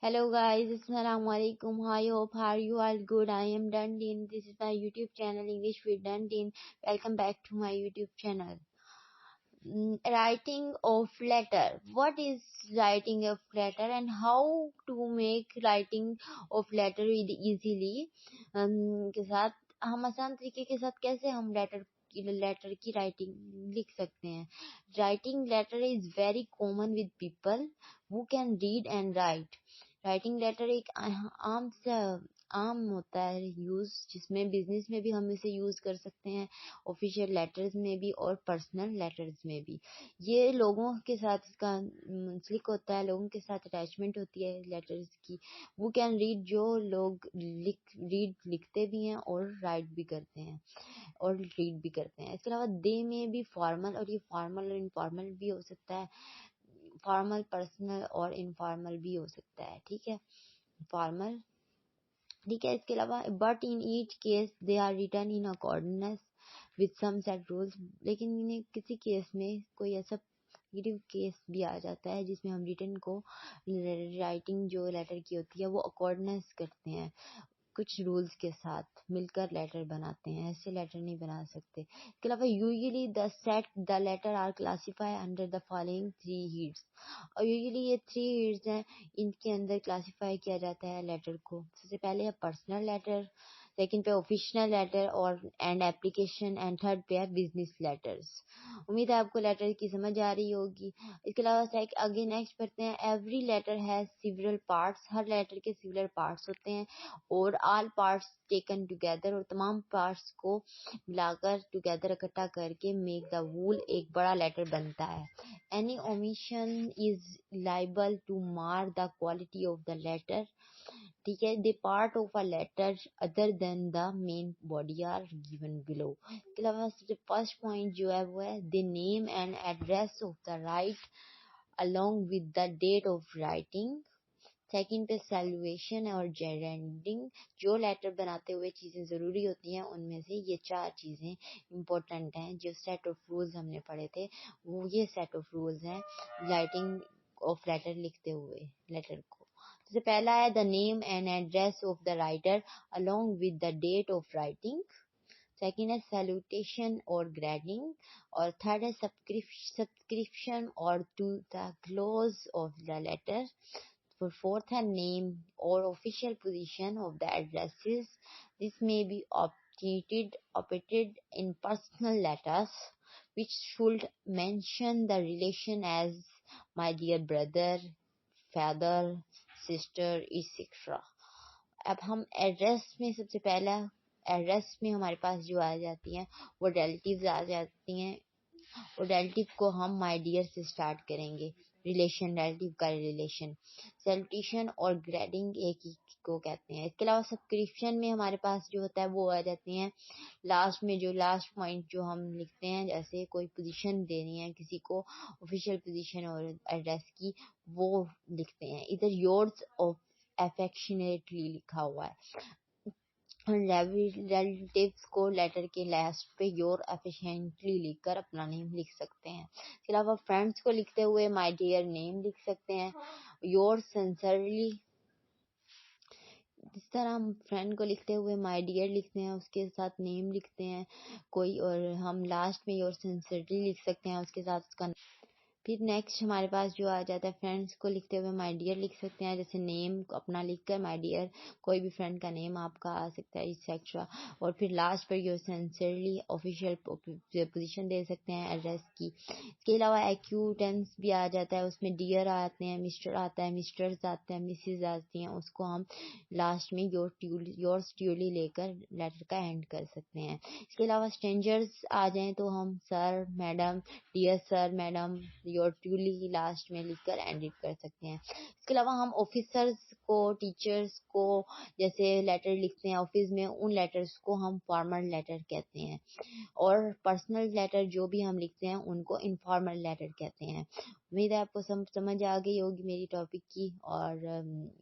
Hello guys, Assalamu alaikum. I hope are you all good. I am Dundin. This is my YouTube channel English with Dundin. Welcome back to my YouTube channel. Writing of letter. What is writing of letter and how to make writing of letter easily के साथ हम आसान तरीके के साथ कैसे हम letter की राइटिंग लिख सकते हैं. Writing letter is very common with people who can read and write. Writing letter एक आम होता है यूज, जिसमें बिजनेस में भी हम इसे यूज कर सकते हैं, ऑफिशियल लेटर्स में भी और पर्सनल लेटर्स में भी. ये लोगों के साथ इसका मुंसलिक होता है, लोगों के साथ अटैचमेंट होती है लेटर्स की. वो कैन रीड, जो लोग लिखते भी हैं और राइट भी करते हैं और रीड भी करते हैं. इसके अलावा दे में भी फॉर्मल, और ये फॉर्मल और इनफॉर्मल भी हो सकता है, फॉर्मल पर्सनल और इनफॉर्मल भी हो सकता है. ठीक है, फॉर्मल ठीक है. इसके अलावा but in each case they are written in accordance with some set rules. लेकिन इन्हें किसी केस में कोई ऐसा नेगेटिव केस भी आ जाता है जिसमें हम रिटन को राइटिंग जो लेटर की होती है वो अकॉर्डेंस करते हैं, कुछ रूल्स के साथ मिलकर लेटर बनाते हैं. ऐसे लेटर नहीं बना सकते. इसके अलावा usually the letter are classified under the following 3 heads. और यूजुअली ये 3 हीड्स हैं, इनके अंदर क्लासिफाई किया जाता है लेटर को. सबसे पहले है पर्सनल लेटर, सेकंड पे ऑफिशियल लेटर और एंड एप्लीकेशन, एंड थर्ड पे है बिजनेस लेटर्स. उम्मीद है आपको लेटर की समझ आ रही होगी. इसके अलावा आगे नेक्स्ट पढ़ते हैं. Every letter has several parts. हर लेटर के सिवरल पार्ट्स होते हैं और ऑल पार्ट्स टेकन टुगेदर, और तमाम पार्ट्स को मिलाकर टुगेदर इकट्ठा करके मेक द वूल एक बड़ा लेटर बनता है. Any omission is liable to mar the quality of the letter. ठीक है, the part of a letter other than the main body are given below. इसके अलावा सबसे फर्स्ट पॉइंट जो है वो है the name and address of the writer along with the date of writing. Second पे सैल्यूएशन और जेरेंडिंग. जो लेटर बनाते हुए चीजें जरूरी होती हैं उनमें से ये 4 चीजें इम्पोर्टेंट हैं. जो सेट ऑफ रूल्स हमने पढ़े थे वो ये सेट ऑफ रूल्स हैं राइटिंग ऑफ लेटर लिखते हुए लेटर को. सबसे पहला है the name and address of the writer along with the date of writing. Second है सैल्यूटेशन और ग्रेडिंग. और थर्ड है सब्सक्रिप्शन और to the close of the letter. Fourth है name or official position of the addresses. This may be operated in personal letters, which should mention the relation as my dear brother, father, sister, etc. अब हम address में सबसे पहला address में हमारे पास जो आ जाती हैं वो रिलेटिव्स आ जाती हैं, और रिलेटिव को हम माय डियर से स्टार्ट करेंगे. रिलेशन, रिलेटिव का रिलेशन. सैल्यूटेशन और ग्रेडिंग एक ही को कहते हैं. इसके अलावा सब्सक्रिप्शन में हमारे पास जो होता है वो आ जाती हैं लास्ट में. जो लास्ट पॉइंट जो हम लिखते हैं, जैसे कोई पोजीशन देनी है किसी को, ऑफिशियल पोजीशन और एड्रेस की, वो लिखते हैं. इधर योर्स ऑफ अफेक्शनेटली लिखा हुआ है. रिलेटिव्स को लेटर के लास्ट पे योर एफिशिएंटली लिखकर अपना नेम लिख सकते हैं. इसके अलावा फ्रेंड्स को लिखते हुए माय डियर नेम लिख सकते हैं. योर सिंसियरली, इस तरह हम फ्रेंड को लिखते हुए माय डियर लिखते हैं, उसके साथ नेम लिखते हैं कोई, और हम लास्ट में योर सिंसियरली लिख सकते हैं उसके साथ उसका. फिर नेक्स्ट हमारे पास जो आ जाता है फ्रेंड्स को लिखते हुए माय डियर लिख सकते हैं, जैसे नेम अपना लिखकर माय डियर, कोई भी फ्रेंड का नेम आपका आ सकता है एक्सेट्रा. और फिर लास्ट पर योर सिंसियरली ऑफिशियल पोजीशन दे सकते हैं एड्रेस की. इसके अलावा एक्यूटेंस भी आ जाता है, उसमें डियर आते हैं, मिस्टर आता है, मिस्टर्स आते हैं, मिसेज आती हैं, उसको हम लास्ट में योर्स ट्यूली लेकर लेटर का एंड कर सकते हैं. इसके अलावा स्ट्रेंजर्स आ जाएं तो हम sir, madam, dear sir, madam, your truly लास्ट में लिखकर एंडिट कर सकते हैं. इसके अलावा हम ऑफिसर्स को, टीचर्स को जैसे लेटर लिखते हैं ऑफिस में, उन लेटर्स को हम फॉर्मल लेटर कहते हैं. और पर्सनल लेटर जो भी हम लिखते हैं उनको इनफॉर्मल लेटर कहते हैं. उम्मीद है आपको समझ आ गई होगी मेरी टॉपिक की, और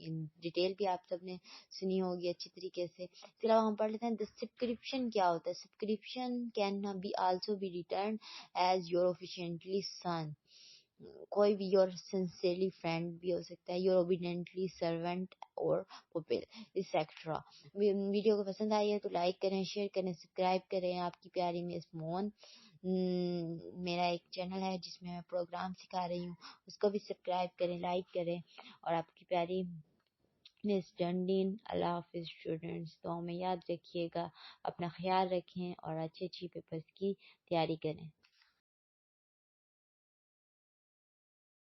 इन डिटेल भी आप सबने सुनी होगी अच्छी तरीके से. इसके अलावा हम पढ़ लेते हैं सब्सक्रिप्शन क्या होता है. Subscription can be also be return as your officially son. کوئی بھی یور سنسیئرلی فرینڈ بھی ہو سکتا ہے، یور اوبیڈینٹلی سرونٹ اور پپل ایکسیکٹرا۔ ویڈیو کو پسند آئی ہے تو لائک کریں، شیئر کریں، سبسکرائب کریں۔ آپ کی پیاری مس مون، میرا ایک چینل ہے جس میں پروگرام سکھا رہی ہوں، اس کو بھی سبسکرائب کریں، لائک کریں۔ اور آپ کی پیاری مس ڈنڈین۔ اللہ حافظ اسٹوڈنٹس، تو میں یاد رکھیے گا، اپنا خیال رکھیں اور اچھی پیپرز کی تیاری کریں۔